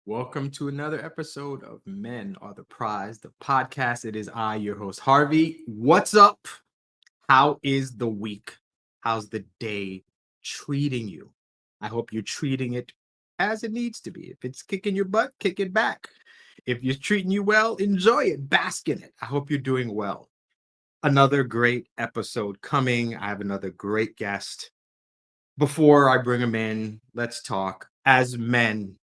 Welcome to another episode of Men Are the Prize, the podcast. It is I, your host, Harvey. What's up? How is the week? How's the day treating you? I hope you're treating it as it needs to be. If it's kicking your butt, kick it back. If you're treating you well, enjoy it, bask in it. I hope you're doing well. Another great episode coming. I have another great guest. Before I bring him in, let's talk. As men,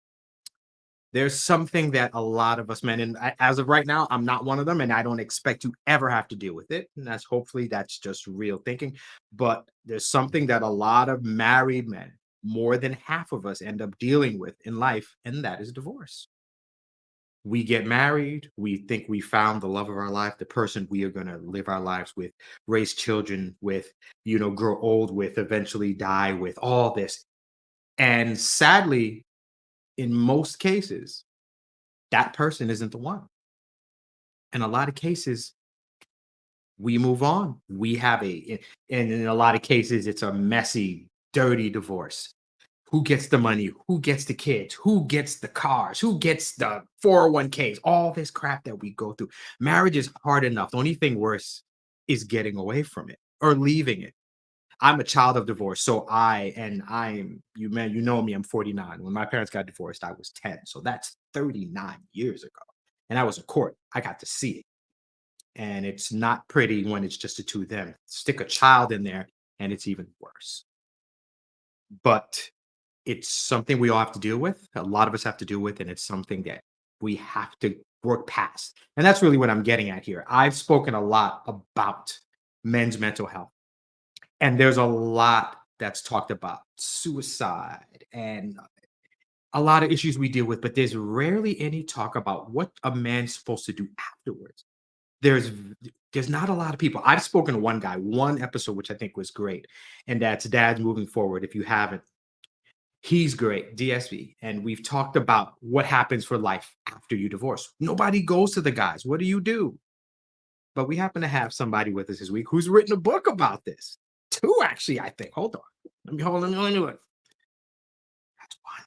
there's something that a lot of us men, and as of right now, I'm not one of them, and I don't expect to ever have to deal with it. And that's just real thinking. But there's something that a lot of married men, more than half of us, end up dealing with in life, and that is divorce. We get married, we think we found the love of our life, the person we are going to live our lives with, raise children with, grow old with, eventually die with, all this. And sadly, in most cases, that person isn't the one. In a lot of cases, we move on. We have and in a lot of cases, it's a messy, dirty divorce. Who gets the money? Who gets the kids? Who gets the cars? Who gets the 401ks? All this crap that we go through. Marriage is hard enough. The only thing worse is getting away from it or leaving it. I'm a child of divorce. So you man, you know me, I'm 49. When my parents got divorced, I was 10. So that's 39 years ago. And I was in court. I got to see it. And it's not pretty when it's just the two of them. Stick a child in there, and it's even worse. But it's something we all have to deal with. A lot of us have to deal with, and it's something that we have to work past. And that's really what I'm getting at here. I've spoken a lot about men's mental health, and there's a lot that's talked about suicide and a lot of issues we deal with, but there's rarely any talk about what a man's supposed to do afterwards. There's there's not a lot of people. I've spoken to one guy, one episode, which I think was great, and that's Dad's Moving Forward. If you haven't, he's great, DSV. And we've talked about what happens for life after you divorce. Nobody goes to the guys. What do you do? But we happen to have somebody with us this week who's written a book about this. Two, actually, I think. Hold on. Let me look. That's one.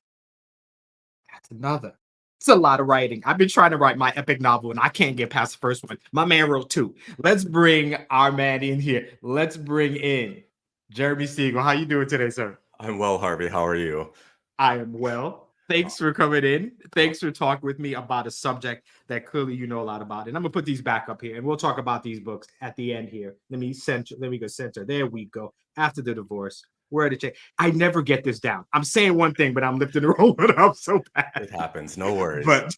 That's another. It's a lot of writing. I've been trying to write my epic novel and I can't get past the first one. My man wrote two. Let's bring our man in here. Let's bring in Jeremy Stegall. How you doing today, sir? I'm well, Harvey. How are you? I am well. Thanks for coming in. Thanks for talking with me about a subject that clearly you know a lot about. And I'm gonna put these back up here, and we'll talk about these books at the end here. Let me go center. There we go. After the divorce, where to change? I never get this down. I'm saying one thing, but I'm lifting and rolling up so bad. It happens. No worries. But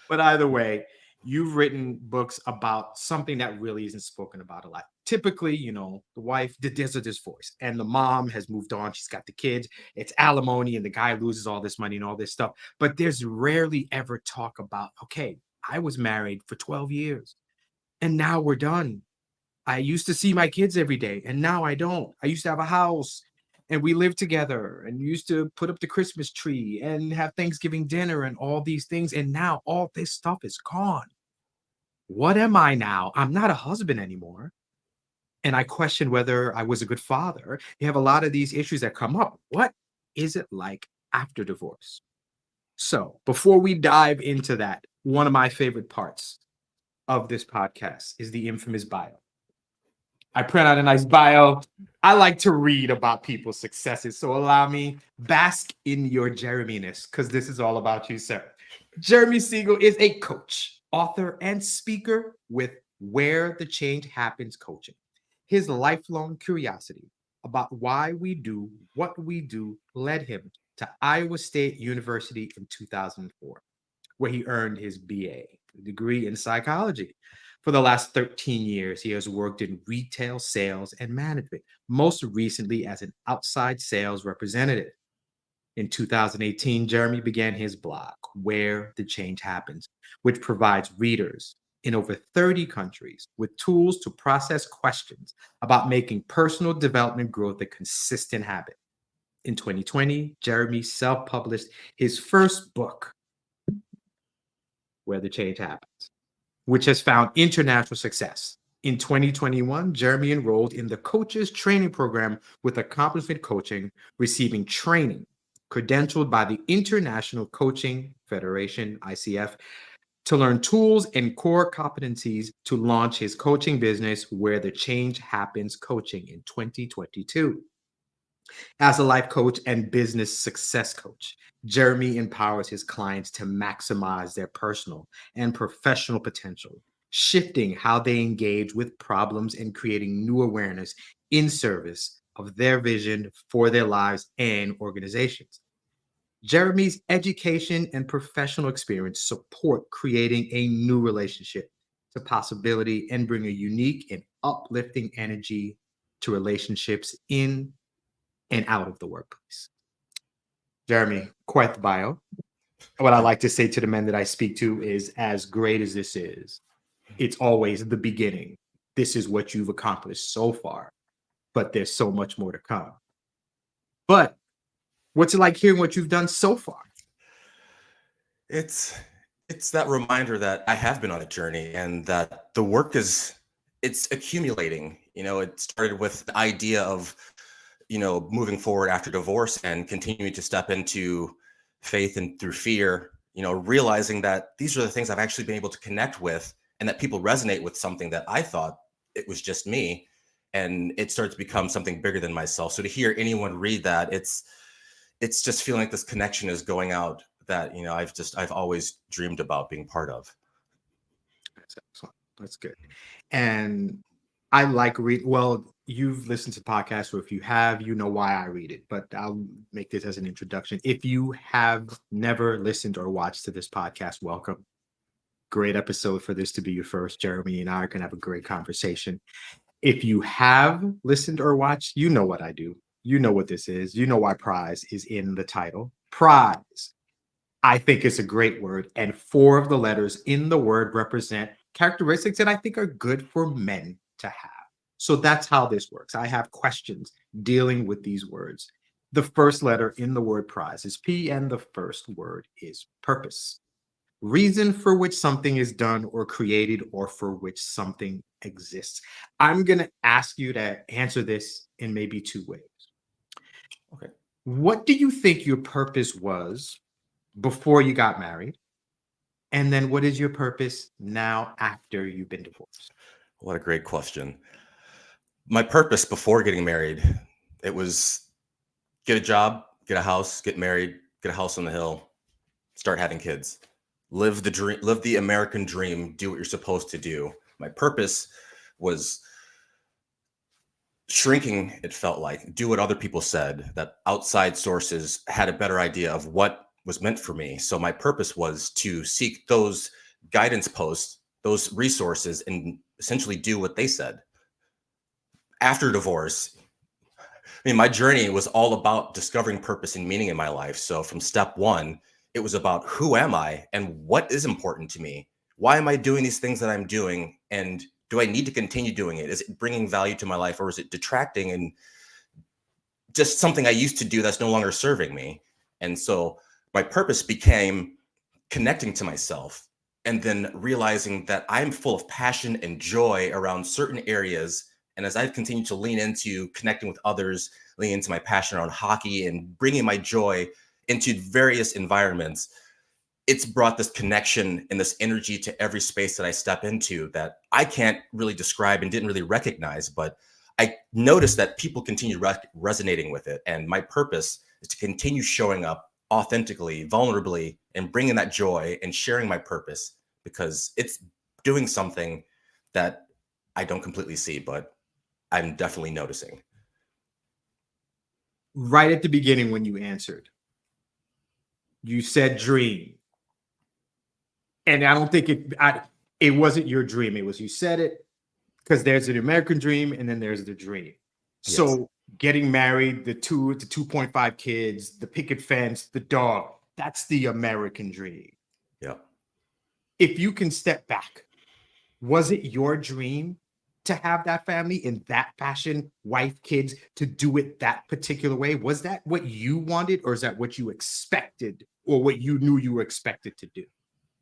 But either way, you've written books about something that really isn't spoken about a lot. Typically, the wife, there's a divorce, and the mom has moved on. She's got the kids. It's alimony, and the guy loses all this money and all this stuff. But there's rarely ever talk about, okay, I was married for 12 years, and now we're done. I used to see my kids every day, and now I don't. I used to have a house, and we lived together, and used to put up the Christmas tree and have Thanksgiving dinner and all these things. And now all this stuff is gone. What am I now? I'm not a husband anymore. And I question whether I was a good father. You have a lot of these issues that come up. What is it like after divorce? So, before we dive into that, one of my favorite parts of this podcast is the infamous bio. I print out a nice bio. I like to read about people's successes. So allow me bask in your Jeremy-ness, because this is all about you, sir. Jeremy Stegall is a coach, author, and speaker with Where the Change Happens Coaching. His lifelong curiosity about why we do what we do led him to Iowa State University in 2004, where he earned his BA, degree in psychology. For the last 13 years, he has worked in retail sales and management, most recently as an outside sales representative. In 2018, Jeremy began his blog, Where the Change Happens, which provides readers in over 30 countries with tools to process questions about making personal development growth a consistent habit. In 2020, Jeremy self published his first book, Where the Change Happens, which has found international success. In 2021, Jeremy enrolled in the Coaches Training Program with Accomplishment Coaching, receiving training, credentialed by the International Coaching Federation, ICF, to learn tools and core competencies to launch his coaching business Where the Change Happens Coaching in 2022. As a life coach and business success coach, Jeremy empowers his clients to maximize their personal and professional potential, shifting how they engage with problems and creating new awareness in service of their vision for their lives and organizations. Jeremy's education and professional experience support creating a new relationship to possibility and bring a unique and uplifting energy to relationships in and out of the workplace. Jeremy, quite the bio. What I like to say to the men that I speak to is, as great as this is, it's always the beginning. This is what you've accomplished so far, but there's so much more to come. But what's it like hearing what you've done so far? It's that reminder that I have been on a journey and that the work it's accumulating. It started with the idea of, moving forward after divorce and continuing to step into faith and through fear, realizing that these are the things I've actually been able to connect with and that people resonate with something that I thought it was just me. And it starts to become something bigger than myself. So to hear anyone read that, it's just feeling like this connection is going out that, I've always dreamed about being part of. That's excellent. That's good. And I like read. Well, you've listened to podcasts, or if you have, you know why I read it. But I'll make this as an introduction. If you have never listened or watched to this podcast, welcome. Great episode for this to be your first. Jeremy and I are gonna have a great conversation. If you have listened or watched, you know what I do. You know what this is. You know why prize is in the title. Prize. I think it's a great word, and four of the letters in the word represent characteristics that I think are good for men to have. So that's how this works. I have questions dealing with these words. The first letter in the word prize is P, and the first word is purpose. Reason for which something is done or created, or for which something exists. I'm going to ask you to answer this in maybe two ways. Okay. What do you think your purpose was before you got married? And then what is your purpose now after you've been divorced? What a great question. My purpose before getting married, it was get a job, get a house, get married, get a house on the hill, start having kids, live the dream, live the American dream, do what you're supposed to do. My purpose was shrinking. It felt like do what other people said, that outside sources had a better idea of what was meant for me. So my purpose was to seek those guidance posts, those resources, and essentially do what they said. After divorce, my journey was all about discovering purpose and meaning in my life. So from step one, it was about who am I and what is important to me? Why am I doing these things that I'm doing? And do I need to continue doing it? Is it bringing value to my life, or is it detracting and just something I used to do that's no longer serving me? And so my purpose became connecting to myself and then realizing that I'm full of passion and joy around certain areas. And as I've continued to lean into connecting with others, lean into my passion around hockey and bringing my joy into various environments, it's brought this connection and this energy to every space that I step into that I can't really describe and didn't really recognize, but I noticed that people continue resonating with it. And my purpose is to continue showing up authentically, vulnerably, and bringing that joy and sharing my purpose, because it's doing something that I don't completely see, but I'm definitely noticing. Right at the beginning, when you answered, you said dream. And I don't think it wasn't your dream. It was, you said it because there's an American dream and then there's the dream. Yes. So getting married, the 2.5 kids, the picket fence, the dog, that's the American dream. Yeah. If you can step back, was it your dream to have that family in that fashion, wife, kids, to do it that particular way? Was that what you wanted, or is that what you expected, or what you knew you were expected to do?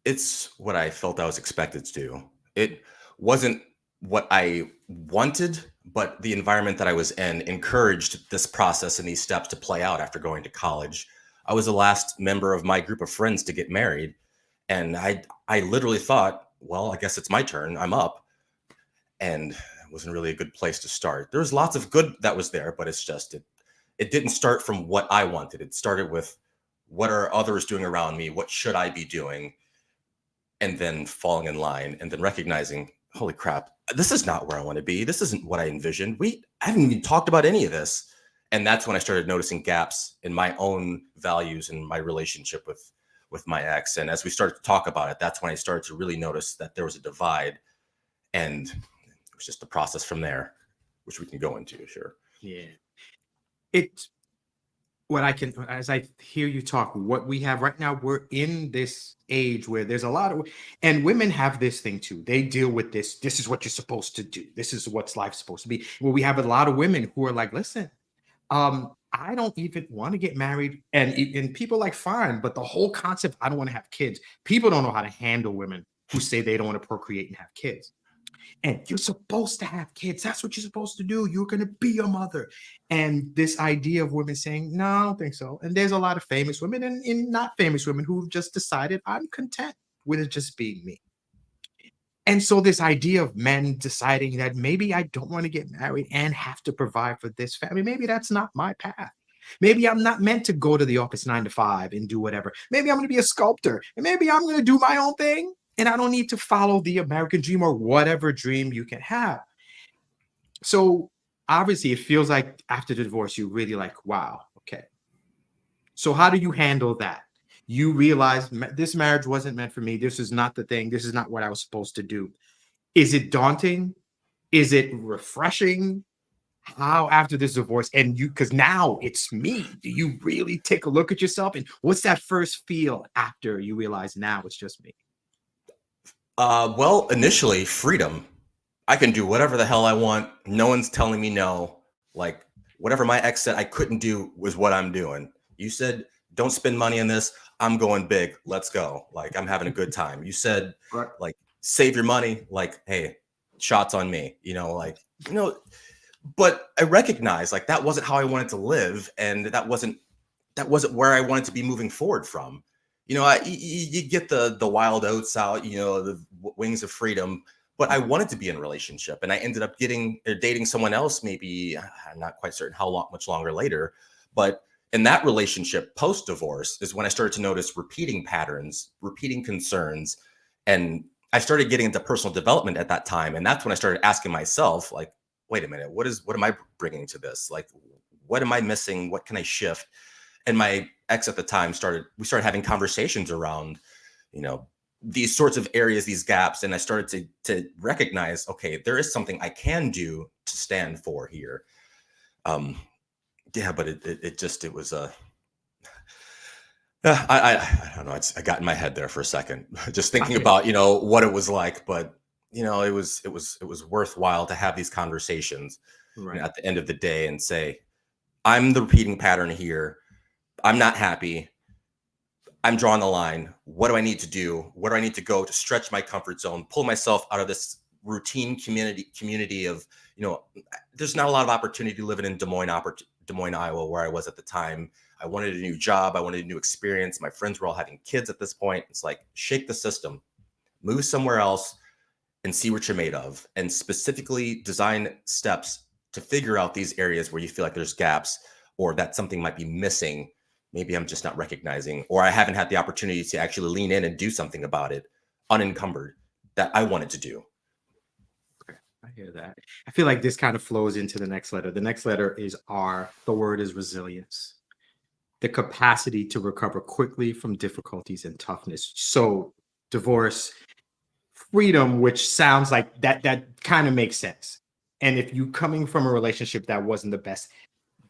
It's what I felt I was expected to do. It wasn't what I wanted, but the environment that I was in encouraged this process and these steps to play out after going to college. I was the last member of my group of friends to get married. And I literally thought, well, I guess it's my turn. I'm up. And it wasn't really a good place to start. There was lots of good that was there, but it didn't start from what I wanted. It started with what are others doing around me? What should I be doing? And then falling in line and then recognizing, holy crap, this is not where I want to be. This isn't what I envisioned. I haven't even talked about any of this. And that's when I started noticing gaps in my own values and my relationship with my ex. And as we started to talk about it, that's when I started to really notice that there was a divide. And it was just a process from there, which we can go into, sure. Yeah. It what I can, as I hear you talk, what we have right now, we're in this age where there's a lot of, and women have this thing too. They deal with this. This is what you're supposed to do. This is what's life supposed to be. Well, we have a lot of women who are like, listen, I don't even want to get married. And people like, fine, but the whole concept, I don't want to have kids. People don't know how to handle women who say they don't want to procreate and have kids. And you're supposed to have kids. That's what you're supposed to do. You're going to be a mother. And this idea of women saying, no, I don't think so. And there's a lot of famous women and not famous women who've just decided, I'm content with it just being me. And so this idea of men deciding that maybe I don't want to get married and have to provide for this family, maybe that's not my path. Maybe I'm not meant to go to the office 9 to 5 and do whatever. Maybe I'm going to be a sculptor and maybe I'm going to do my own thing. And I don't need to follow the American dream or whatever dream you can have. So obviously, it feels like after the divorce, you're really like, wow, okay. So how do you handle that? You realize this marriage wasn't meant for me. This is not the thing. This is not what I was supposed to do. Is it daunting? Is it refreshing? How after this divorce and you, because now it's me, do you really take a look at yourself and what's that first feel after you realize now it's just me? Well, initially, freedom. I can do whatever the hell I want. No one's telling me no. Like, whatever my ex said I couldn't do was what I'm doing. You said, don't spend money on this. I'm going big. Let's go. Like, I'm having a good time. You said, Right. like, save your money. Like, hey, shots on me. But I recognize like that wasn't how I wanted to live. And that wasn't where I wanted to be moving forward from. You get the wild oats out, the wings of freedom. But I wanted to be in a relationship, and I ended up getting or dating someone else. Maybe I'm not quite certain how long, much longer later. But in that relationship, post divorce, is when I started to notice repeating patterns, repeating concerns, and I started getting into personal development at that time. And that's when I started asking myself, like, wait a minute, what am I bringing to this? Like, what am I missing? What can I shift? And my ex at the time we started having conversations around, you know, these sorts of areas, these gaps. And I started to recognize, okay, there is something I can do to stand for here. Um, yeah, but it was I don't know. I got in my head there for a second, just thinking Okay. about, what it was like, but it was worthwhile to have these conversations, Right. at the end of the day and say, I'm the repeating pattern here. I'm not happy. I'm drawing the line. What do I need to do? Where do I need to go to stretch my comfort zone, pull myself out of this routine community of, there's not a lot of opportunity living in Des Moines, Iowa, where I was at the time. I wanted a new job. I wanted a new experience. My friends were all having kids at this point. It's like, shake the system, move somewhere else and see what you're made of, and specifically design steps to figure out these areas where you feel like there's gaps or that something might be missing. Maybe I'm just not recognizing, or I haven't had the opportunity to actually lean in and do something about it unencumbered that I wanted to do. Okay, I hear that. I feel like this kind of flows into the next letter. The next letter is R. The word is resilience, the capacity to recover quickly from difficulties and toughness. So, divorce, freedom, which sounds like that kind of makes sense. And if you coming from a relationship that wasn't the best,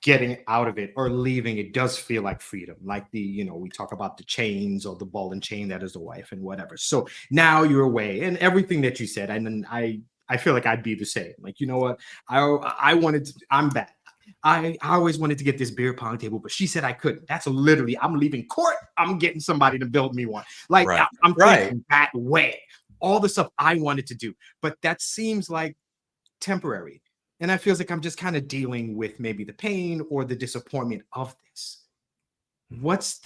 getting out of it or leaving it does feel like freedom. Like we talk about the chains or the ball and chain that is the wife and whatever. So now you're away and everything that you said. And then I feel like I'd be the same. Like, you know what? I wanted to, I'm back. I always wanted to get this beer pong table, but she said I couldn't. That's literally, I'm leaving court. I'm getting somebody to build me one. Like Right. I'm Right. thinking that way. All the stuff I wanted to do, but that seems like temporary. And I feels like I'm just kind of dealing with maybe the pain or the disappointment of this. what's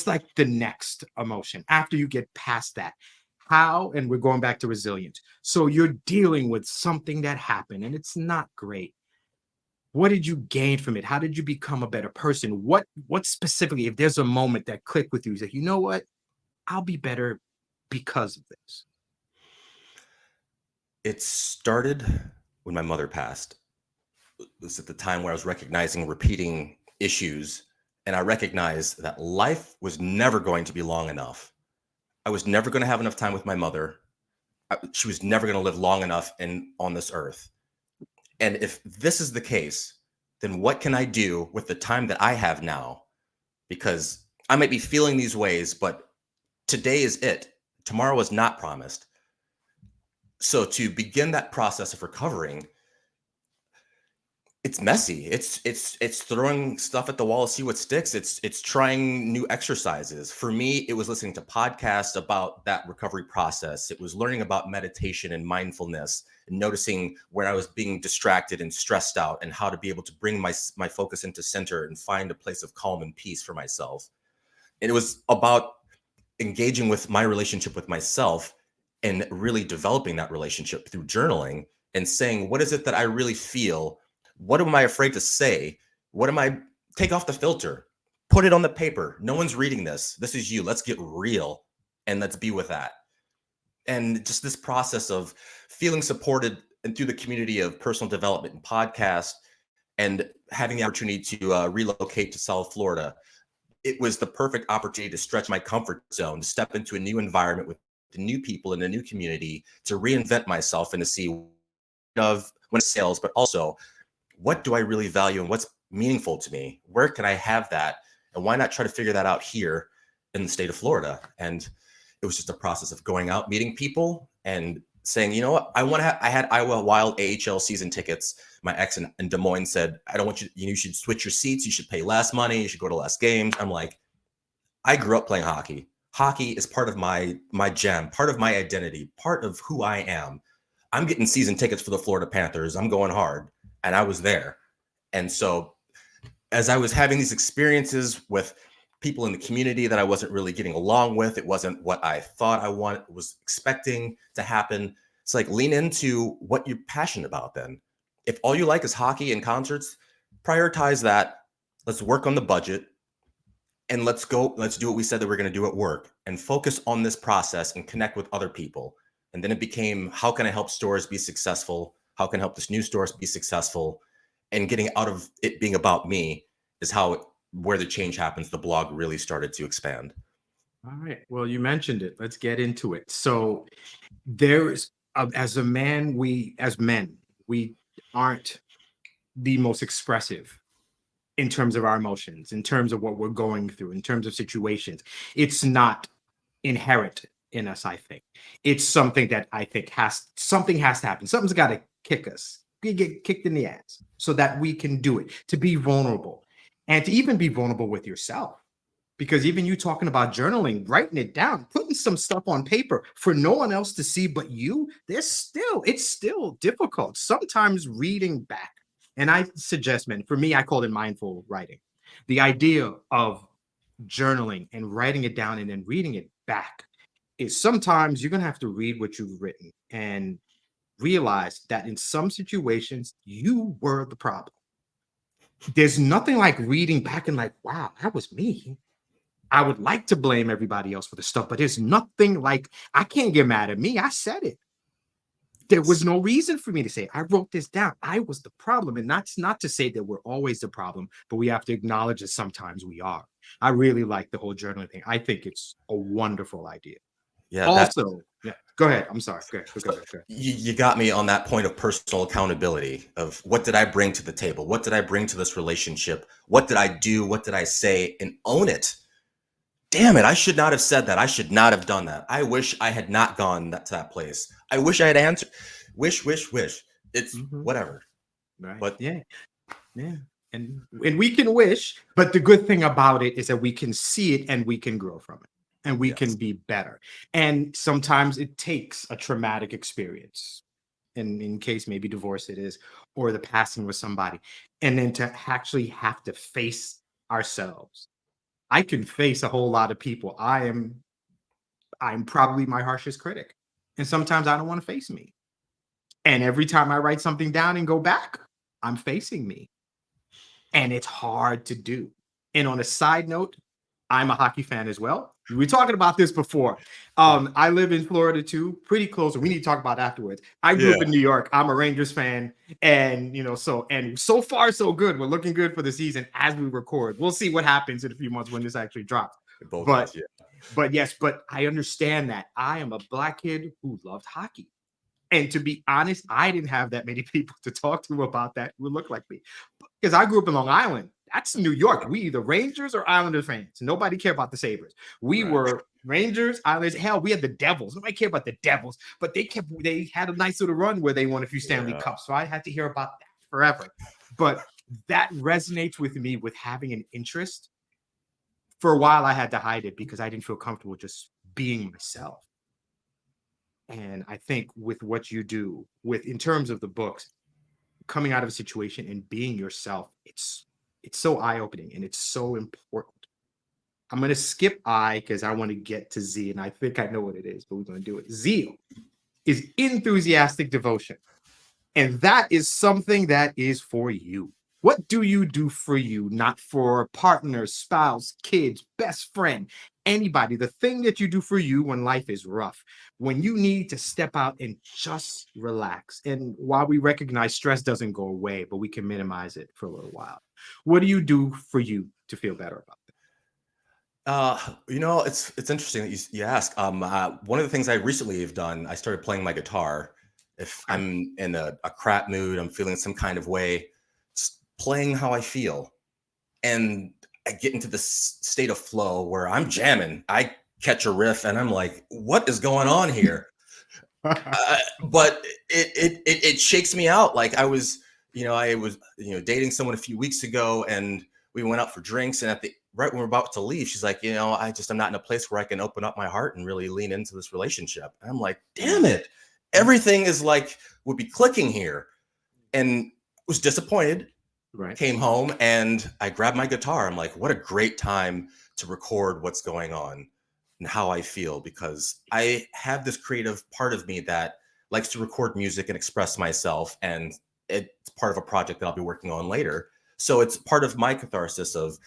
like the next emotion after you get past that? How, and we're going back to resilience. So you're dealing with something that happened and it's not great. What did you gain from it? How did you become a better person? What specifically, if there's a moment that clicked with you, that you know what, I'll be better because of this. It started when my mother passed. It was at the time where I was recognizing repeating issues, and I recognized that life was never going to be long enough. I was never going to have enough time with my mother. She was never going to live long enough on this earth. And if this is the case, then what can I do with the time that I have now? Because I might be feeling these ways, but today is it. Tomorrow is not promised. So to begin that process of recovering, it's messy. It's throwing stuff at the wall to see what sticks. It's trying new exercises. For me, it was listening to podcasts about that recovery process. It was learning about meditation and mindfulness and noticing where I was being distracted and stressed out and how to be able to bring my focus into center and find a place of calm and peace for myself. And it was about engaging with my relationship with myself and really developing that relationship through journaling and saying, what is it that I really feel? What am I afraid to say? What am I take off the filter? Put it on the paper. No one's reading this. This is you. Let's get real and let's be with that. And just this process of feeling supported and through the community of personal development and podcast and having the opportunity to relocate to South Florida, it was the perfect opportunity to stretch my comfort zone, to step into a new environment with the new people in a new community, to reinvent myself and to see of when sales, but also what do I really value and what's meaningful to me? Where can I have that? And why not try to figure that out here in the state of Florida? And it was just a process of going out, meeting people and saying, you know what, I want to I had Iowa Wild AHL season tickets. My ex in Des Moines said, I don't want you, you should switch your seats. You should pay less money. You should go to less games. I'm like, I grew up playing hockey. Hockey is part of my gem, part of my identity, part of who I am. I'm getting season tickets for the Florida Panthers. I'm going hard. And I was there. And so as I was having these experiences with people in the community that I wasn't really getting along with, it wasn't what I thought was expecting to happen. It's like lean into what you're passionate about then. If all you like is hockey and concerts, prioritize that. Let's work on the budget and let's do what we said that we're going to do at work and focus on this process and connect with other people. And then it became, how can I help stores be successful? How can I help this new store be successful? And getting out of it being about me is where the change happens. The blog really started to expand. All right. Well, you mentioned it. Let's get into it. So there is, as a man, as men, we aren't the most expressive in terms of our emotions, in terms of what we're going through, in terms of situations. It's not inherent in us, I think. It's something that I think something has to happen. Something's got to kick us. We get kicked in the ass so that we can do it, to be vulnerable and to even be vulnerable with yourself. Because even you talking about journaling, writing it down, putting some stuff on paper for no one else to see but you, it's still difficult. Sometimes reading back. And I suggest, man, for me, I call it mindful writing. The idea of journaling and writing it down and then reading it back is sometimes you're going to have to read what you've written and realize that in some situations you were the problem. There's nothing like reading back and like, wow, that was me. I would like to blame everybody else for the stuff, but there's nothing like, I can't get mad at me. I said it. There was no reason for me to say it. I wrote this down. I was the problem. And that's not to say that we're always the problem, but we have to acknowledge that sometimes we are. I really like the whole journaling thing. I think it's a wonderful idea. Yeah, that Also, yeah, go ahead. I'm sorry. Go ahead. Go so ahead. Go ahead. you got me on that point of personal accountability of what did I bring to the table? What did I bring to this relationship? What did I do? What did I say? And own it. Damn it, I should not have said that. I should not have done that. I wish I had not gone to that place. I wish I had answered. Wish. It's Mhm. whatever. Right. But Yeah. Yeah. And we can wish, but the good thing about it is that we can see it and we can grow from it and we can yes, be better. And sometimes it takes a traumatic experience, and in case maybe divorce it is, or the passing with somebody, and then to actually have to face ourselves I can face a whole lot of people. I'm probably my harshest critic. And sometimes I don't want to face me. And every time I write something down and go back, I'm facing me. And it's hard to do. And on a side note, I'm a hockey fan as well. We were talking about this before. I live in Florida too, pretty close. We need to talk about afterwards. I grew Yeah, up in New York. I'm a Rangers fan, and so far so good. We're looking good for the season as we record. We'll see what happens in a few months when this actually drops. both of But us. Yeah, but yes, but I understand that I am a black kid who loved hockey. And to be honest, I didn't have that many people to talk to about that who look like me because I grew up in Long Island. That's New York. We either Rangers or Islanders fans. Nobody cared about the Sabres. We right. were Rangers, Islanders. Hell, we had the Devils. Nobody cared about the Devils, but they had a nice little run where they won a few Stanley Yeah. Cups. So I had to hear about that forever. But that resonates with me with having an interest. For a while, I had to hide it because I didn't feel comfortable just being myself. And I think with what you do, with in terms of the books, coming out of a situation and being yourself, it's so eye-opening and it's so important. I'm going to skip I because I want to get to Z, and I think I know what it is, but we're going to do it. Zeal is enthusiastic devotion, and that is something that is for you. What do you do for you, not for partner, spouse, kids, best friend, anybody? The thing that you do for you when life is rough, when you need to step out and just relax. And while we recognize stress doesn't go away, but we can minimize it for a little while. What do you do for you to feel better about It's interesting that you ask. One of the things I recently have done, I started playing my guitar. If that? I'm in a crap mood, I'm feeling some kind of way, just playing how I feel, and I get into this state of flow where I'm jamming. I catch a riff, and I'm like, "What is going on here?" Okay. But it shakes me out. Like I was dating someone a few weeks ago, and we went out for drinks, and at the right when we're about to leave, she's like, I'm not in a place where I can open up my heart and really lean into this relationship. And I'm like, damn it, everything is like would be clicking here, and was disappointed. Right. Came home and I grabbed my guitar. I'm like, what a great time to record what's going on and how I feel, because I have this creative part of me that likes to record music and express myself. And it's part of a project that I'll be working on later. So it's part of my catharsis of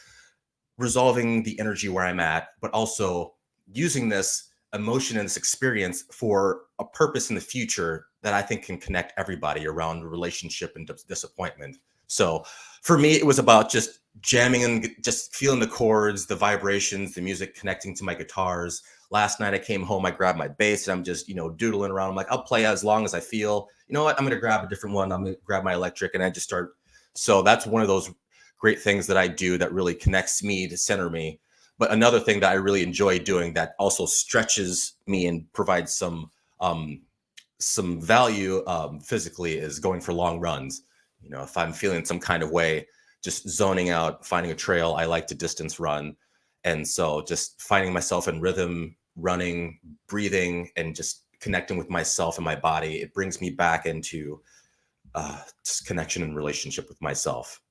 resolving the energy where I'm at, but also using this emotion and this experience for a purpose in the future that I think can connect everybody around relationship and disappointment. So for me, it was about just jamming and just feeling the chords, the vibrations, the music connecting to my guitars. Last night I came home, I grabbed my bass and I'm just, doodling around. I'm like, I'll play as long as I feel. You know what? I'm going to grab a different one. I'm going to grab my electric and I just start. So that's one of those great things that I do that really connects me to center me. But another thing that I really enjoy doing that also stretches me and provides some value physically is going for long runs. If I'm feeling some kind of way, just zoning out, finding a trail, I like to distance run. And so just finding myself in rhythm, running, breathing, and just connecting with myself and my body, it brings me back into just connection and relationship with myself.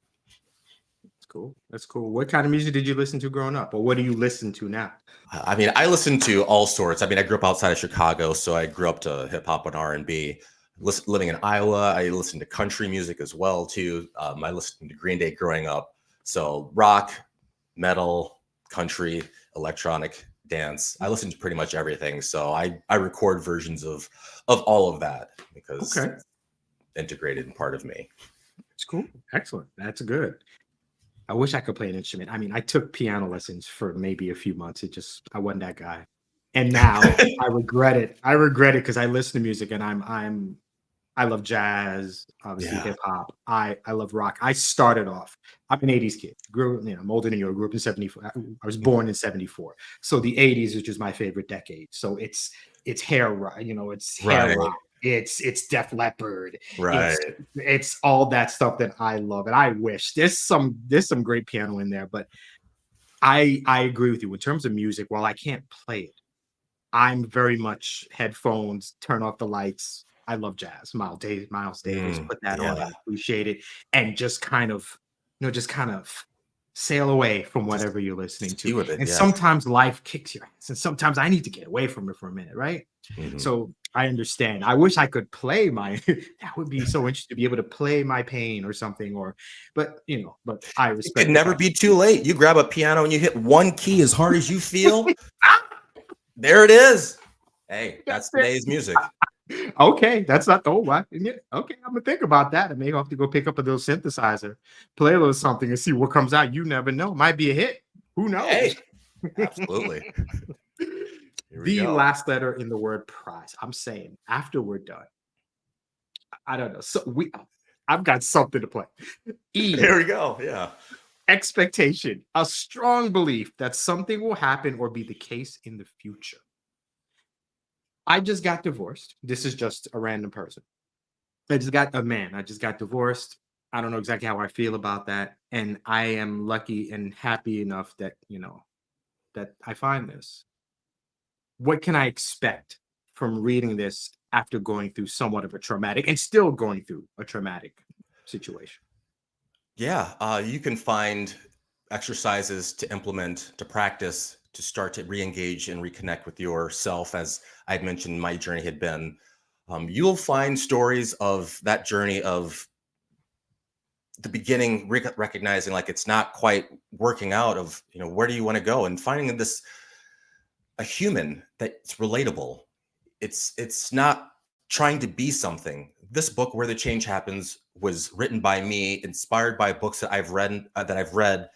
That's cool. That's cool. What kind of music did you listen to growing up, or what do you listen to now? I mean, I listen to all sorts. I mean, I grew up outside of Chicago, so I grew up to hip hop and R&B. Living in Iowa, I listened to country music as well too. I listened to Green Day growing up, so rock, metal, country, electronic, dance. I listen to pretty much everything. So I record versions of all of that because Okay, it's integrated and part of me. it's cool. Excellent. That's good. I wish I could play an instrument. I mean, I took piano lessons for maybe a few months. I wasn't that guy. And now I regret it. I regret it because I listen to music and I love jazz, obviously Yeah. hip hop. I love rock. I started off. I'm an 80s kid. I'm older than you. I grew up in 74. I was born in 74. So the 80s is just my favorite decade. So it's hair rock, it's hair Right. rock. It's Def Leppard. Right. It's all that stuff that I love. And I wish there's some great piano in there, but I agree with you in terms of music. While I can't play it, I'm very much headphones, turn off the lights. I love jazz. Miles Davis, put that on Yeah. and appreciate it, and just kind of sail away from Just whatever you're listening be to. with it. And Yeah. sometimes life kicks your ass, and sometimes I need to get away from it for a minute, right? Mhm. So I understand. I wish I could play my that would be so interesting to be able to play my pain or something, or but but I It could respect the never fact be too late. You grab a piano and you hit one key as hard as you feel. There it is. Hey, that's that's it. today's music. Okay, that's not oh what yeah, okay, I'm gonna think about that. I may have to go pick up a little synthesizer, play a little something and see what comes out. You never know. Might be a hit. Who knows? Hey, absolutely. Here we The go. last letter in the word prize. I'm saying after we're done, I don't know. So I've got something to play. E, Here we go. Yeah. expectation, a strong belief that something will happen or be the case in the future. I just got divorced. This is just a random person. I just got divorced. I don't know exactly how I feel about that. And I am lucky and happy enough that, that I find this. What can I expect from reading this after going through somewhat of a traumatic and still going through a traumatic situation? Yeah. You can find exercises to implement, to practice, to start to re-engage and reconnect with yourself. As I'd mentioned, my journey had been. You'll find stories of that journey of the beginning, recognizing like it's not quite working out. Of where do you want to go, and finding this a human that's relatable. It's not trying to be something. This book, Where the Change Happens, was written by me, inspired by books that I've read.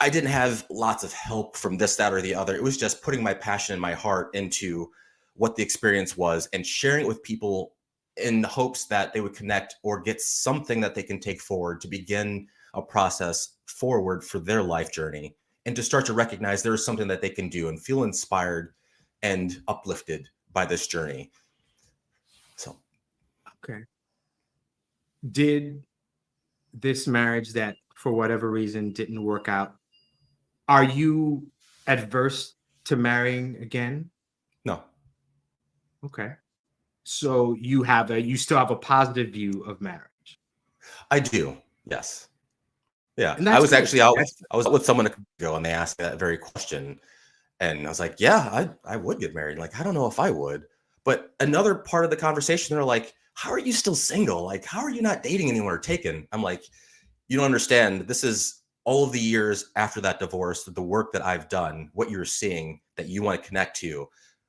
I didn't have lots of help from this, that, or the other. It was just putting my passion and my heart into what the experience was and sharing it with people in hopes that they would connect or get something that they can take forward to begin a process forward for their life journey, and to start to recognize there is something that they can do and feel inspired and uplifted by this journey. So Okay. Did this marriage that for whatever reason didn't work out, are you adverse to marrying again? no, Okay. So you still have a positive view of marriage. I do. Yes. Yeah. And I that's was good. actually out That's I was with someone ago and they asked that very question. And I was like, yeah, I would get married. Like, I don't know if I would. But another part of the conversation, they're like, how are you still single? Like, how are you not dating anyone or taken? I'm like, you don't understand. This is all of the years after that divorce, the work that I've done, what you're seeing that you want to connect to.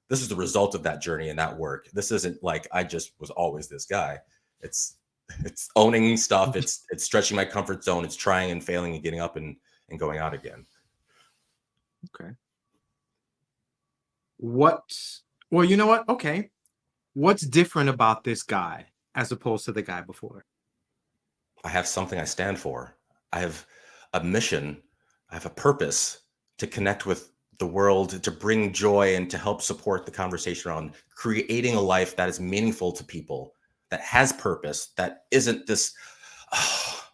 This is the result of that journey and that work. This isn't like I just was always this guy. It's it's owning stuff. It's stretching my comfort zone. It's trying and failing and getting up and going out again. okay. What well, you know what? Okay. What's different about this guy as opposed to the guy before? I have something I stand for. I have a mission. I have a purpose to connect with the world, to bring joy and to help support the conversation around creating a life that is meaningful to people, that has purpose, that isn't this, "Oh,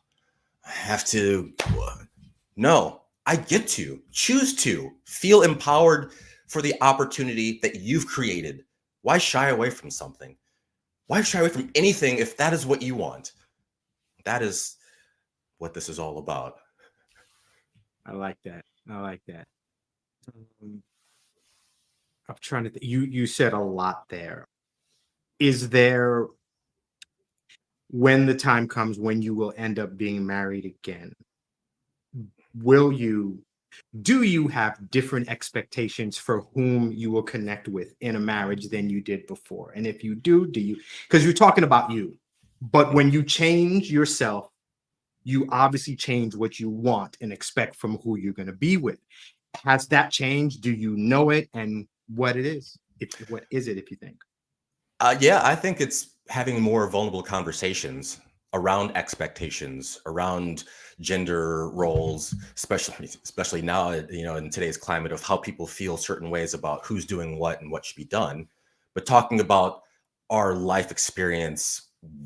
I have to." No, I get to choose to feel empowered for the opportunity that you've created. Why shy away from something? Why shy away from anything if that is what you want? That is what this is all about. I like that. I like that. Um, I'm trying to you said a lot there. Is there when the time comes when you will end up being married again, will you do you have different expectations for whom you will connect with in a marriage than you did before? And if you do you because you're talking about you, but when you change yourself, you obviously change what you want and expect from who you're going to be with. Has that changed? Do you know it and what it is? If what is it if you think? Yeah, I think it's having more vulnerable conversations around expectations, around gender roles, especially now, in today's climate of how people feel certain ways about who's doing what and what should be done. But talking about our life experience,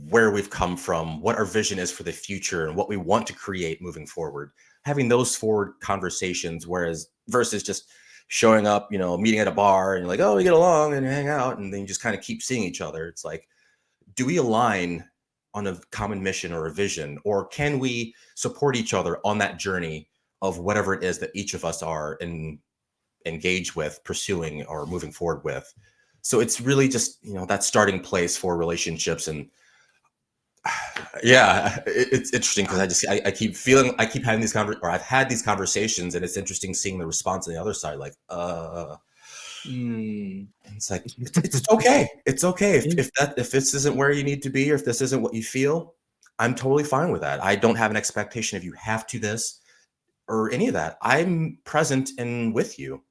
where we've come from, what our vision is for the future, and what we want to create moving forward. Having those forward conversations, whereas versus just showing up, meeting at a bar and you're like, oh, we get along and hang out, and then you just kind of keep seeing each other. It's like, do we align on a common mission or a vision, or can we support each other on that journey of whatever it is that each of us are engaged with, pursuing, or moving forward with. So it's really just, that starting place for relationships. And yeah, it's interesting because I keep feeling, I keep having these or I've had these conversations, and it's interesting seeing the response on the other side. Like, it's like, it's okay. It's okay. If this isn't where you need to be, or if this isn't what you feel, I'm totally fine with that. I don't have an expectation of you have to this or any of that. I'm present and with you.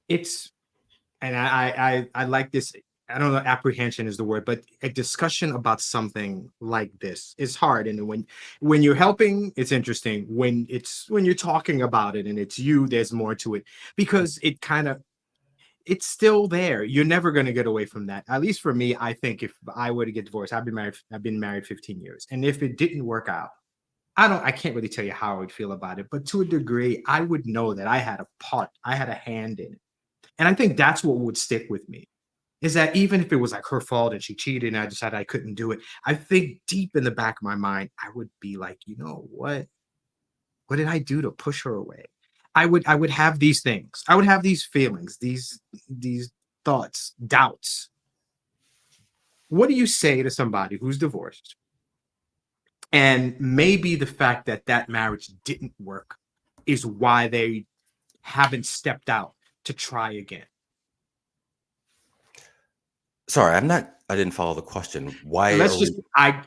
And I like this. I don't know, apprehension is the word, but a discussion about something like this is hard. And when you're helping, it's interesting. When you're talking about it and it's you, there's more to it, because it's still there. You're never going to get away from that. At least for me, I think if I were to get divorced, I've been married 15 years. And if it didn't work out, I can't really tell you how I would feel about it, but to a degree, I would know that I had a hand in it. And I think that's what would stick with me, is that even if it was like her fault and she cheated and I decided I couldn't do it, I think deep in the back of my mind, I would be like, you know what? What did I do to push her away? I would have these things. I would have these feelings, these thoughts, doubts. What do you say to somebody who's divorced? And maybe the fact that that marriage didn't work is why they haven't stepped out to try again. Sorry, I didn't follow the question. Why Let's are we? just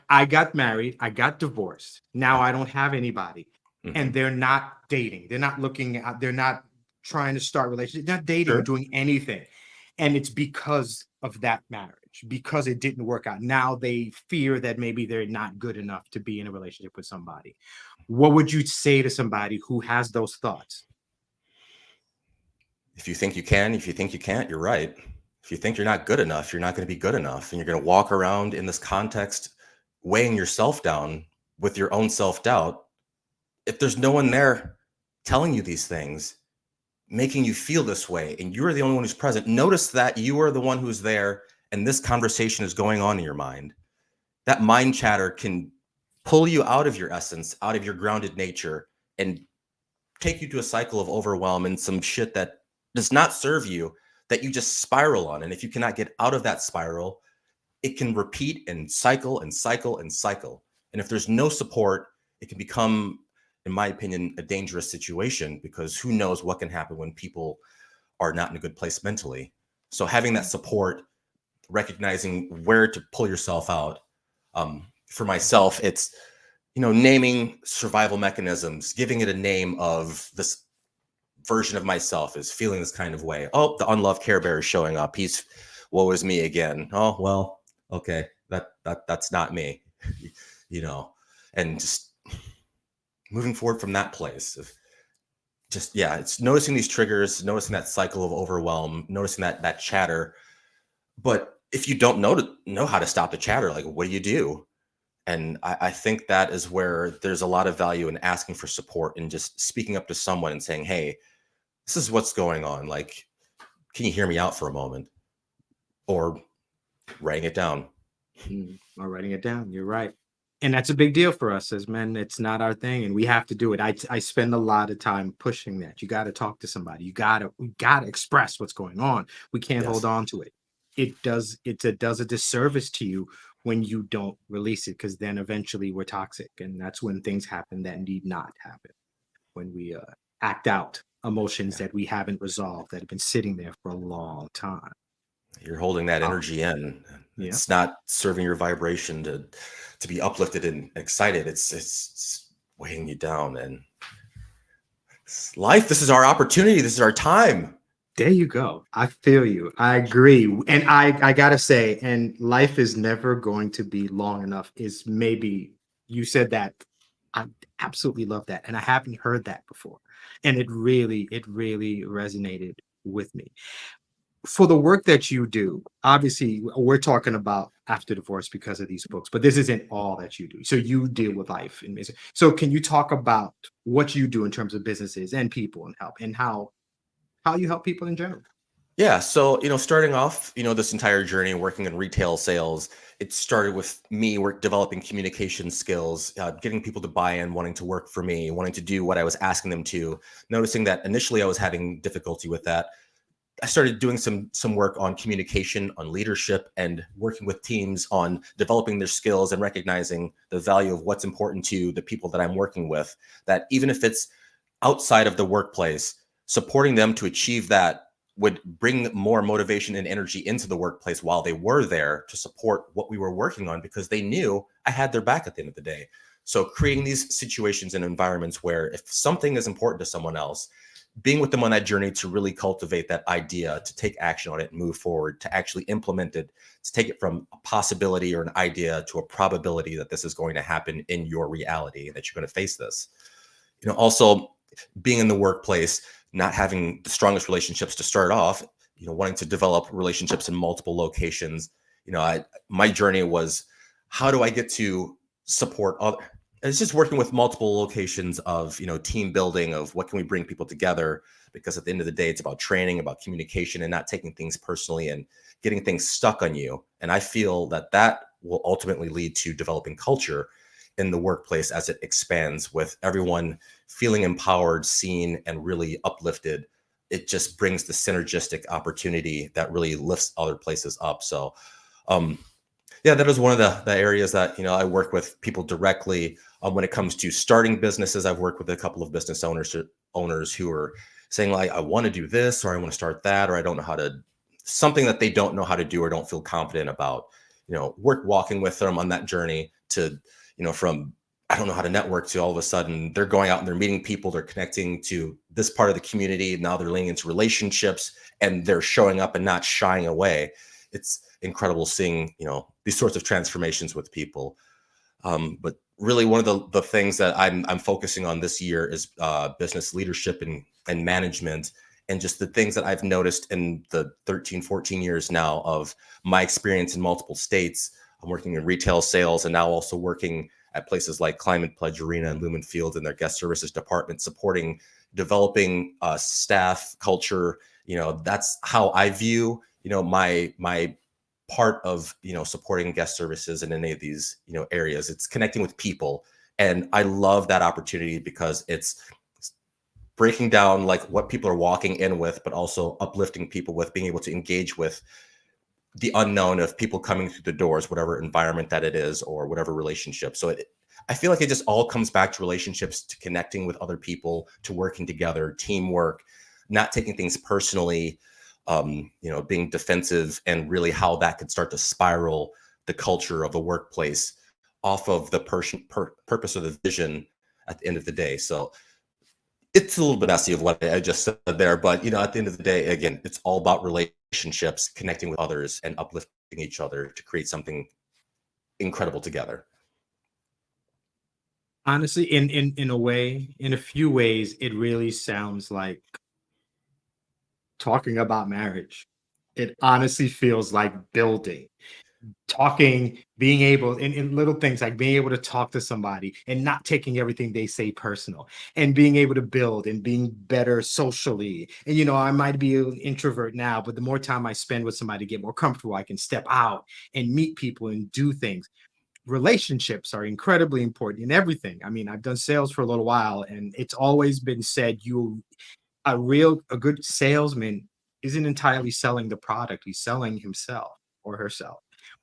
I got married, I got divorced. Now I don't have anybody. And Mhm. they're not dating. They're not looking at, they're not trying to start relationships, they're not dating or Sure. doing anything. And it's because of that marriage, because it didn't work out. Now they fear that maybe they're not good enough to be in a relationship with somebody. What would you say to somebody who has those thoughts? If you think you can, if you think you can't, you're right. If you think you're not good enough, you're not going to be good enough. And you're going to walk around in this context, weighing yourself down with your own self doubt. If there's no one there telling you these things, making you feel this way, and you're the only one who's present, notice that you are the one who's there and this conversation is going on in your mind. That mind chatter can pull you out of your essence, out of your grounded nature, and take you to a cycle of overwhelm and some shit that does not serve you, that you just spiral on. And if you cannot get out of that spiral, it can repeat and cycle and cycle and cycle. And if there's no support, it can become, in my opinion, a dangerous situation, because who knows what can happen when people are not in a good place mentally. So having that support, recognizing where to pull yourself out. For myself, it's, naming survival mechanisms, giving it a name of this version of myself is feeling this kind of way. Oh, the unloved Care Bear is showing up. He's, woe is me again. Oh, well, okay, that's not me, and just moving forward from that place of just, yeah, it's noticing these triggers, noticing that cycle of overwhelm, noticing that chatter. But if you don't know how to stop the chatter, like, what do you do? And I think that is where there's a lot of value in asking for support and just speaking up to someone and saying, hey, this is what's going on. Like, can you hear me out for a moment? Or writing it down. Or writing it down. You're right. And that's a big deal for us as men. It's not our thing, and we have to do it. I spend a lot of time pushing that. You got to talk to somebody. We gotta express what's going on. We can't hold Yes. on to it. It does a disservice to you when you don't release it, because then eventually we're toxic, and that's when things happen that need not happen. When we act out emotions Yeah. that we haven't resolved, that have been sitting there for a long time. You're holding that Oh, energy in. yeah. It's not serving your vibration to be uplifted and excited. It's weighing you down. And life, this is our opportunity. This is our time. There you go. I feel you. I agree. And I gotta say, and life is never going to be long enough, is maybe you said that. I absolutely love that. And I haven't heard that before. And it really resonated with me. For the work that you do, obviously we're talking about after divorce because of these books, but this isn't all that you do. So you deal with life and music. So can you talk about what you do in terms of businesses and people and help, and how you help people in general? Yeah. So, starting off, this entire journey working in retail sales, it started with me developing communication skills, getting people to buy in, wanting to work for me, wanting to do what I was asking them to. Noticing that initially I was having difficulty with that. I started doing some work on communication, on leadership, and working with teams on developing their skills and recognizing the value of what's important to the people that I'm working with. That even if it's outside of the workplace, supporting them to achieve that would bring more motivation and energy into the workplace while they were there to support what we were working on because they knew I had their back at the end of the day. So creating these situations and environments where if something is important to someone else, being with them on that journey to really cultivate that idea, to take action on it and move forward, to actually implement it, to take it from a possibility or an idea to a probability that this is going to happen in your reality, that you're going to face this. Also being in the workplace, not having the strongest relationships to start off, wanting to develop relationships in multiple locations. My journey was, how do I get to support other, it's just working with multiple locations of, team building, of what can we bring people together, because at the end of the day, it's about training, about communication, and not taking things personally and getting things stuck on you. And I feel that that will ultimately lead to developing culture in the workplace as it expands, with everyone feeling empowered, seen, and really uplifted. It just brings the synergistic opportunity that really lifts other places up. So, um, yeah, that was one of the areas that I work with people directly. When it comes to starting businesses, I've worked with a couple of business owners who are saying like, I want to do this, or I want to start that, or I don't know how to, something that they don't know how to do or don't feel confident about. Walking with them on that journey to, from I don't know how to network to all of a sudden they're going out and they're meeting people, they're connecting to this part of the community. Now they're leaning into relationships and they're showing up and not shying away. It's incredible seeing, these sorts of transformations with people. But really one of the things that I'm focusing on this year is business leadership and management, and just the things that I've noticed in the 13, 14 years now of my experience in multiple states. I'm working in retail sales and now also working at places like Climate Pledge Arena and Lumen Field in their guest services department, supporting developing staff culture. That's how I view, my part of supporting guest services in any of these areas. It's connecting with people, and I love that opportunity because it's breaking down like what people are walking in with, but also uplifting people with being able to engage with the unknown of people coming through the doors, whatever environment that it is or whatever relationship. So I feel like it just all comes back to relationships, to connecting with other people, to working together, teamwork, not taking things personally, being defensive, and really how that could start to spiral the culture of the workplace off of the purpose or the vision at the end of the day. So it's a little bit messy of what I just said there, but at the end of the day, again, it's all about relationships, connecting with others, and uplifting each other to create something incredible together. Honestly, in a way, in a few ways, it really sounds like talking about marriage. It honestly feels like building, talking, being able in little things like being able to talk to somebody and not taking everything they say personal, and being able to build and being better socially. And I might be an introvert now, but the more time I spend with somebody, get more comfortable, I can step out and meet people and do things. Relationships are incredibly important in everything. I mean, I've done sales for a little while, and it's always been said a good salesman isn't entirely selling the product, he's selling himself or herself.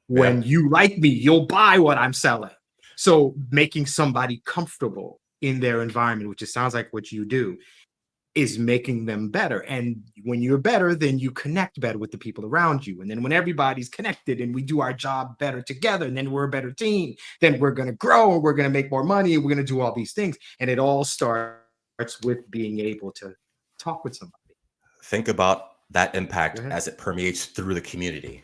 Yeah. When you like me, you'll buy what I'm selling. So making somebody comfortable in their environment, which it sounds like what you do, is making them better. And when you're better, then you connect better with the people around you. And then when everybody's connected and we do our job better together, and then we're a better team, then we're going to grow and we're going to make more money and we're going to do all these things. And it all starts with being able to talk with somebody. Think about that Go impact ahead. as it permeates through the community.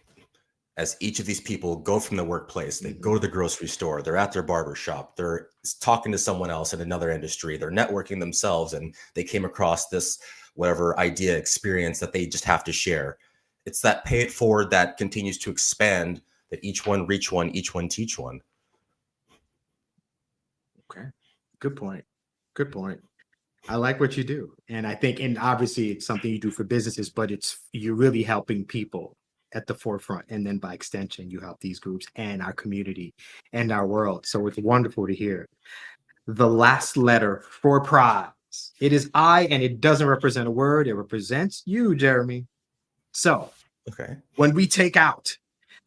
As each of these people go from the workplace, they go Mhm. to the grocery store, they're at their barber shop, they're talking to someone else in another industry, they're networking themselves, and they came across this whatever idea, experience that they just have to share. It's that pay it forward that continues to expand, that each one reach one, each one teach one. Okay. Good point. Good point. I like what you do. And I think, and obviously it's something you do for businesses, but you're really helping people at the forefront. And then by extension, you help these groups and our community and our world. So it's wonderful to hear. The last letter for prize. It is I, and it doesn't represent a word. It represents you, Jeremy. So Okay. when we take out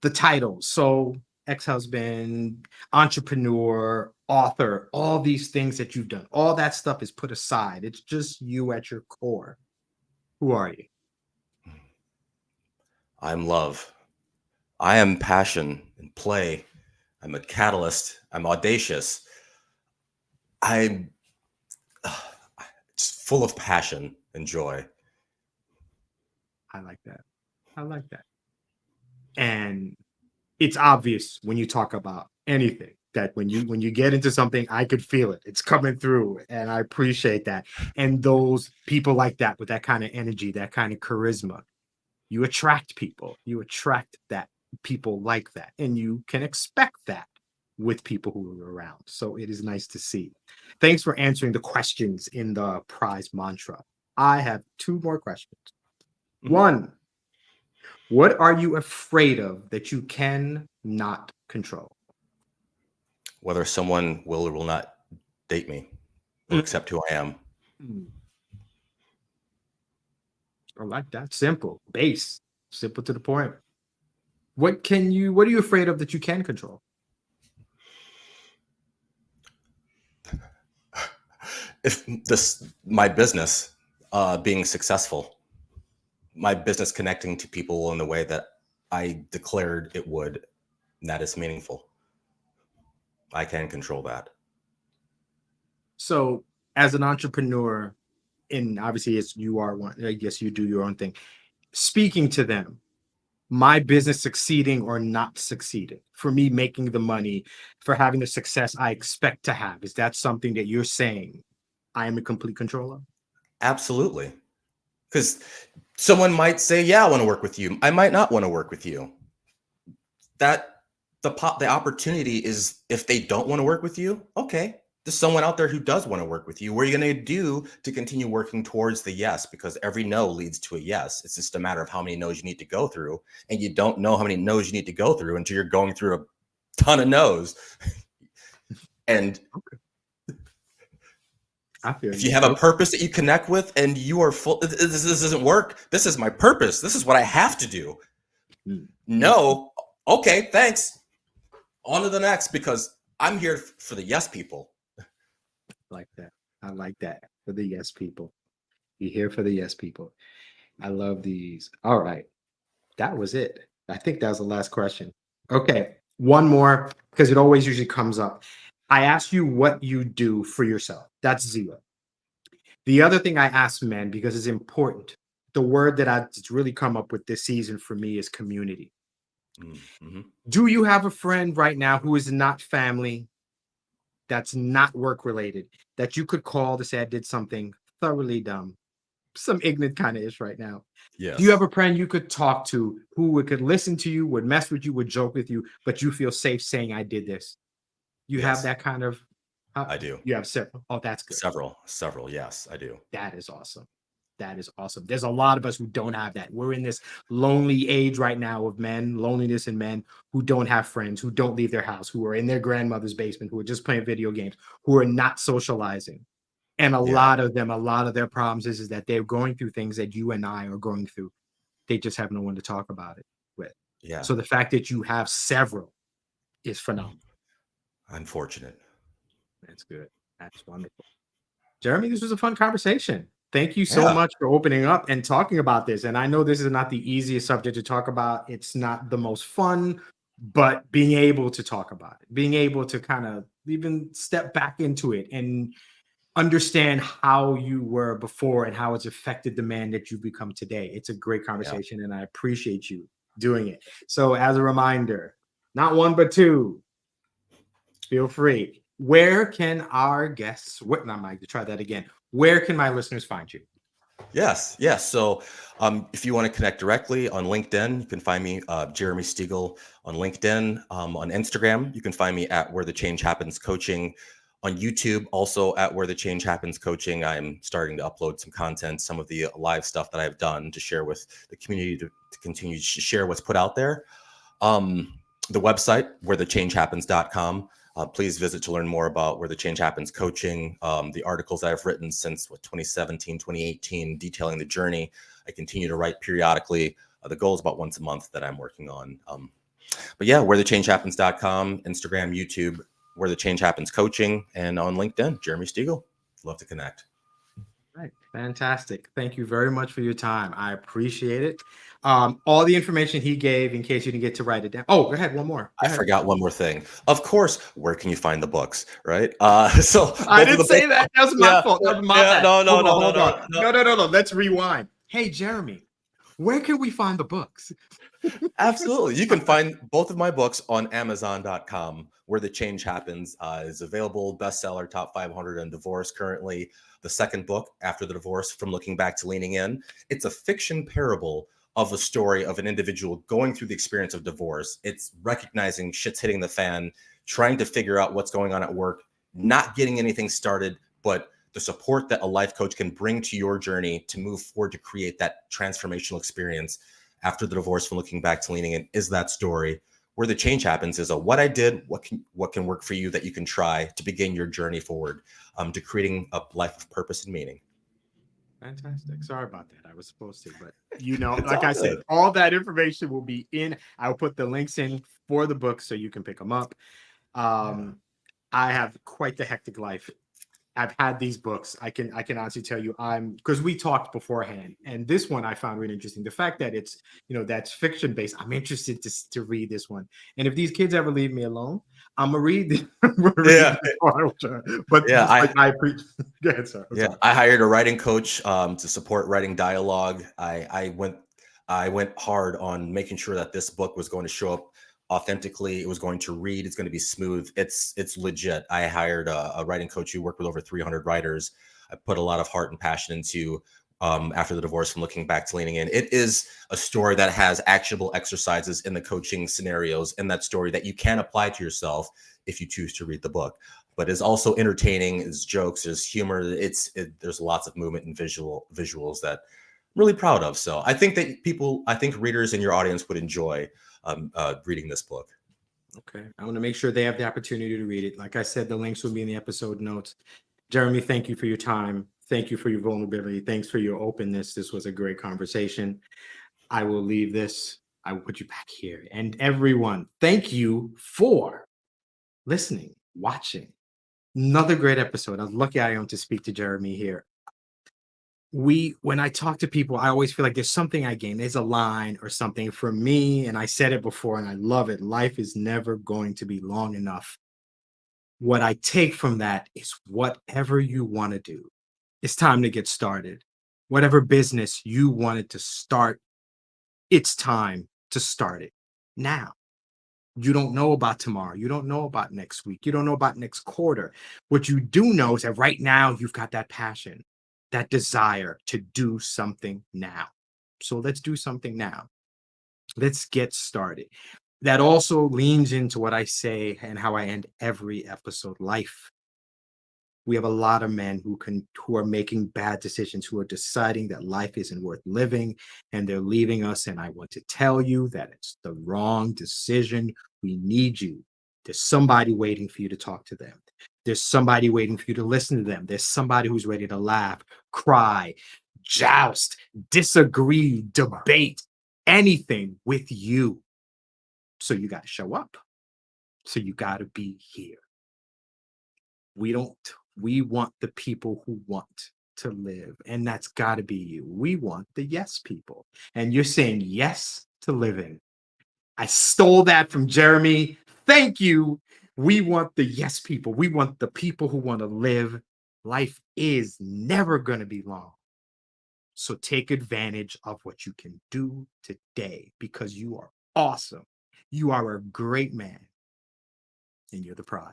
the titles, so ex-husband, entrepreneur, author, all these things that you've done, all that stuff is put aside. It's just you at your core. Who are you? I'm love. I am passion and play. I'm a catalyst. I'm audacious. I'm just full of passion and joy. I like that. I like that. And it's obvious when you talk about anything that when you get into something, I could feel it. It's coming through, and I appreciate that. And those people like that with that kind of energy, that kind of charisma, you attract people. You attract that people like that, and you can expect that with people who are around. So it is nice to see. Thanks for answering the questions in the prize mantra. I have two more questions. Mhm. One, what are you afraid of that you can not control? Whether someone will or will not date me or Mm, accept who I am. mm, I like that. Simple, base, simple to the point. What are you afraid of that you can control? If this my business being successful, my business connecting to people in the way that I declared it would, and that is meaningful. I can control that. So, as an entrepreneur, and obviously, as you are one, I guess you do your own thing. Speaking to them, my business succeeding or not succeeding, for me making the money, for having the success I expect to have, is that something that you're saying I am in complete control of? Absolutely. Because someone might say, "Yeah, I want to work with you." I might not want to work with you. That the opportunity is if they don't want to work with you, okay. There's someone out there who does want to work with you. What are you going to do to continue working towards the yes? Because every no leads to a yes. It's just a matter of how many no's you need to go through, and you don't know how many no's you need to go through until you're going through a ton of no's. And Okay, I feel if you you. have a Okay. purpose that you connect with, and you are full, this doesn't work. This is my purpose. This is what I have to do. Mm, mm, mm. No, okay, thanks. On to the next, because I'm here for the yes people. Like that. I like that for the yes people. You're here for the yes people. I love these. All right. That was it. I think that was the last question. Okay. One more, because it always usually comes up. I asked you what you do for yourself. That's zero. The other thing I ask men, because it's important, the word that it's really come up with this season for me is community. Mm-hmm. Do you have a friend right now who is not family, that's not work related, that you could call to say I did something thoroughly dumb, some ignorant kind of ish right now? Do you have Yes, a friend you could talk to who could listen to you, would mess with you, would joke with you, but you feel safe saying I did this? You have yes, that kind of, I do. you have several. Oh, that's good. Several. Yes, I do. That is awesome. That is awesome. There's a lot of us who don't have that. We're in this lonely age right now of men, loneliness in men who don't have friends, who don't leave their house, who are in their grandmother's basement, who are just playing video games, who are not socializing. And a Yeah, lot of them, a lot of their problems is that they're going through things that you and I are going through. They just have no one to talk about it with. yeah. So the fact that you have several is phenomenal. Unfortunate. That's good. That's wonderful. Jeremy, this was a fun conversation. Thank you so Yeah, much for opening up and talking about this. And I know this is not the easiest subject to talk about. It's not the most fun, but being able to talk about it, being able to kind of even step back into it and understand how you were before and how it's affected the man that you've become today. It's a great yeah. conversation, and I appreciate you doing it. So, as a reminder, not one, but two, feel free. Where can our guests, what, not Mike, to try that again. Where can my listeners find you? Yes, yes. So, if you want to connect directly on LinkedIn, you can find me, Jeremy Stegall, on LinkedIn. On Instagram, you can find me at Where the Change Happens Coaching. On YouTube, also at Where the Change Happens Coaching, I'm starting to upload some content, some of the live stuff that I've done to share with the community to continue to share what's put out there. The website, wherethechangehappens.com. Please visit to learn more about Where the Change Happens Coaching, the articles I've written since 2017, 2018, detailing the journey. I continue to write periodically. The goal is about once a month that I'm working on. But yeah, wherethechangehappens.com, Instagram, YouTube, Where the Change Happens Coaching, and on LinkedIn, Jeremy Stegall. Love to connect. Right. Fantastic. Thank you very much for your time. I appreciate it. All the information he gave, in case you didn't get to write it down. Oh, go ahead. One more. Go I ahead. forgot one more thing. Of course, where can you find the books, right? So I both of didn't the say books. that. That was my Yeah, fault. That was my yeah, bad. no, no, Hold no, on. no, Hold no, on. no. No. Let's rewind. Hey, Jeremy, where can we find the books? Absolutely. You can find both of my books on Amazon.com. Where the Change Happens is available, bestseller, top 500 in divorce currently. The second book, After the Divorce, From Looking Back to Leaning In. It's a fiction parable of a story of an individual going through the experience of divorce. It's recognizing shit's hitting the fan, trying to figure out what's going on at work, not getting anything started, but the support that a life coach can bring to your journey to move forward to create that transformational experience after the divorce, from looking back to leaning in, is that story. Where the Change Happens is a what I did, what can work for you that you can try to begin your journey forward to creating a life of purpose and meaning. Fantastic. Sorry about that. I was supposed to, but It's like all I said, good. all that information will be in. I'll put the links in for the books so you can pick them up. Yeah. I have quite the hectic life. I've had these books. I can honestly tell you, because we talked beforehand, and this one I found really interesting. The fact that it's that's fiction based. I'm interested to read this one. And if these kids ever leave me alone, I'm gonna read. I'm gonna read Yeah. this one. But Yeah. just like I appreciate. Go ahead, sir. I'm Yeah, sorry. I hired a writing coach to support writing dialogue. I went hard on making sure that this book was going to show up authentically. It was going to read. It's going to be smooth. It's legit. I hired a writing coach who worked with over 300 writers. I put a lot of heart and passion into after the divorce, from looking back to leaning in. It is a story that has actionable exercises in the coaching scenarios in that story that you can apply to yourself if you choose to read the book, but is also entertaining. Is jokes, there's humor. There's lots of movement and visuals that I'm really proud of. So I think readers in your audience would enjoy reading this book. Okay. I want to make sure they have the opportunity to read it. Like I said, the links will be in the episode notes. Jeremy, thank you for your time. Thank you for your vulnerability. Thanks for your openness. This was a great conversation. I will leave this. I will put you back here. And everyone, thank you for listening, watching. Another great episode. I was lucky I am to speak to Jeremy here. When I talk to people, I always feel like there's something I gain. There's a line or something for me. And I said it before and I love it. Life is never going to be long enough. What I take from that is whatever you want to do, it's time to get started. Whatever business you wanted to start, it's time to start it now. You don't know about tomorrow. You don't know about next week. You don't know about next quarter. What you do know is that right now you've got that passion, that desire to do something now. So let's do something now. Let's get started. That also leans into what I say and how I end every episode. Life, we have a lot of men who are making bad decisions, who are deciding that life isn't worth living and they're leaving us. And I want to tell you that it's the wrong decision. We need you. There's somebody waiting for you to talk to them. There's somebody waiting for you to listen to them. There's somebody who's ready to laugh, cry, joust, disagree, debate, anything with you. So you got to show up. So you got to be here. We don't, we want the people who want to live, and that's got to be you. We want the yes people, and you're saying yes to living. I stole that from Jeremy. Thank you. We want the yes people. We want the people who want to live. Life is never going to be long. So take advantage of what you can do today because you are awesome. You are a great man and you're the prize.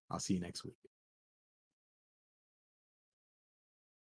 I'll see you next week.